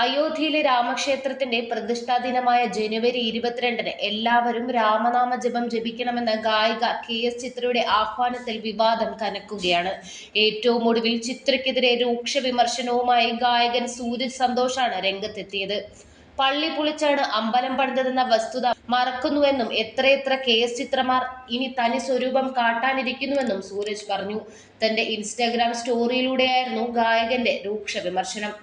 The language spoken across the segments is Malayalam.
അയോധ്യയിലെ രാമക്ഷേത്രത്തിന്റെ പ്രതിഷ്ഠാ ദിനമായ ജനുവരി 22-ന് എല്ലാവരും രാമനാമ ജപം ജപിക്കണമെന്ന ഗായിക KS ചിത്രയുടെ ആഹ്വാനത്തിൽ വിവാദം കനക്കുകയാണ്. ഏറ്റവും ഒടുവിൽ ചിത്രയ്ക്കെതിരെ രൂക്ഷ വിമർശനവുമായി ഗായകൻ സൂരജ് സന്തോഷാണ് രംഗത്തെത്തിയത്. പള്ളി പൊളിച്ചാണ് അമ്പലം പണിതതെന്ന വസ്തുത മറക്കുന്നുവെന്നും എത്രയെത്ര KS ചിത്രമാർ ഇനി തനി സ്വരൂപം കാട്ടാനിരിക്കുന്നുവെന്നും സൂരജ് പറഞ്ഞു. തന്റെ ഇൻസ്റ്റഗ്രാം സ്റ്റോറിയിലൂടെയായിരുന്നു ഗായകന്റെ രൂക്ഷ വിമർശനം.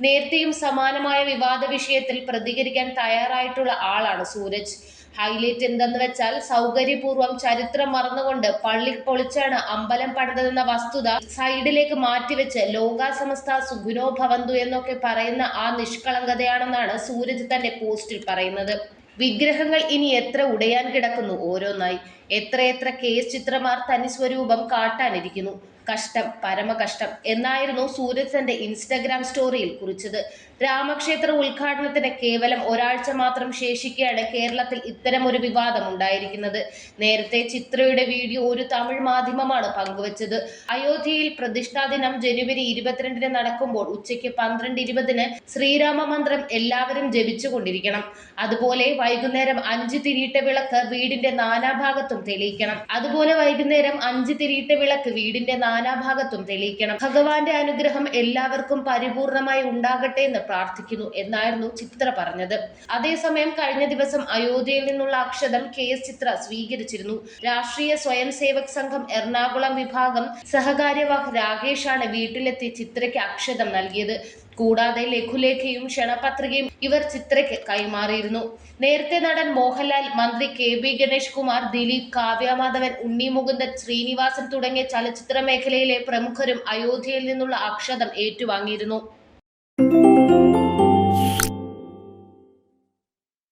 നേരത്തെയും സമാനമായ വിവാദ വിഷയത്തിൽ പ്രതികരിക്കാൻ തയ്യാറായിട്ടുള്ള ആളാണ് സൂരജ്. ഹൈലൈറ്റ് എന്തെന്ന് വെച്ചാൽ സൗകര്യപൂർവ്വം ചരിത്രം മറന്നുകൊണ്ട് പള്ളി പൊളിച്ചാണ് അമ്പലം പണിതതെന്ന വസ്തുത സൈഡിലേക്ക് മാറ്റിവെച്ച് ലോകാസമസ്ത സുഖിനോ ഭവന്തു എന്നൊക്കെ പറയുന്ന ആ നിഷ്കളങ്കതയാണെന്നാണ് സൂരജ് തന്റെ പോസ്റ്റിൽ പറയുന്നത്. വിഗ്രഹങ്ങൾ ഇനി എത്ര ഉടയാൻ കിടക്കുന്നു ഓരോന്നായി. എത്രയെത്ര KS ചിത്രമാർ തനി സ്വരൂപം കാട്ടാനിരിക്കുന്നു. കഷ്ടം, പരമകഷ്ടം എന്നായിരുന്നു സൂരജ് തന്റെ ഇൻസ്റ്റഗ്രാം സ്റ്റോറിയിൽ കുറിച്ചത്. രാമക്ഷേത്ര ഉദ്ഘാടനത്തിന് കേവലം ഒരാഴ്ച മാത്രം ശേഷിക്കെയാണ് കേരളത്തിൽ ഇത്തരമൊരു വിവാദം ഉണ്ടായിരിക്കുന്നത്. നേരത്തെ ചിത്രയുടെ വീഡിയോ ഒരു തമിഴ് മാധ്യമമാണ് പങ്കുവച്ചത്. അയോധ്യയിൽ പ്രതിഷ്ഠാ ദിനം ജനുവരി 22-ന് നടക്കുമ്പോൾ ഉച്ചയ്ക്ക് 12:20-ന് ശ്രീരാമ മന്ത്രം എല്ലാവരും ജപിച്ചുകൊണ്ടിരിക്കണം. അതുപോലെ വൈകുന്നേരം 5 തിരിയിട്ട വിളക്ക് വീടിന്റെ നാനാഭാഗത്തും തെളിയിക്കണം. ഭഗവാന്റെ അനുഗ്രഹം എല്ലാവർക്കും പരിപൂർണമായി ഉണ്ടാകട്ടെ എന്ന് പ്രാർത്ഥിക്കുന്നു എന്നായിരുന്നു ചിത്ര പറഞ്ഞത്. അതേസമയം കഴിഞ്ഞ ദിവസം അയോധ്യയിൽ നിന്നുള്ള അക്ഷതം KS ചിത്ര സ്വീകരിച്ചിരുന്നു. രാഷ്ട്രീയ സ്വയം സേവക് സംഘം എറണാകുളം വിഭാഗം സഹകാര്യവാഹ് രാകേഷാണ് വീട്ടിലെത്തി ചിത്രയ്ക്ക് അക്ഷതം നൽകിയത്. കൂടാതെ ലഘുലേഖയും ക്ഷണപത്രികയും ഇവർ ചിത്രയ്ക്ക് കൈമാറിയിരുന്നു. നേരത്തെ നടൻ മോഹൻലാൽ, മന്ത്രി KB ഗണേഷ് കുമാർ, ദിലീപ്, കാവ്യ മാധവൻ, ഉണ്ണി മുകുന്ദൻ, ശ്രീനിവാസൻ തുടങ്ങിയ ചലച്ചിത്ര മേഖലയിലെ പ്രമുഖരും അയോധ്യയിൽ നിന്നുള്ള അക്ഷതം ഏറ്റുവാങ്ങിയിരുന്നു.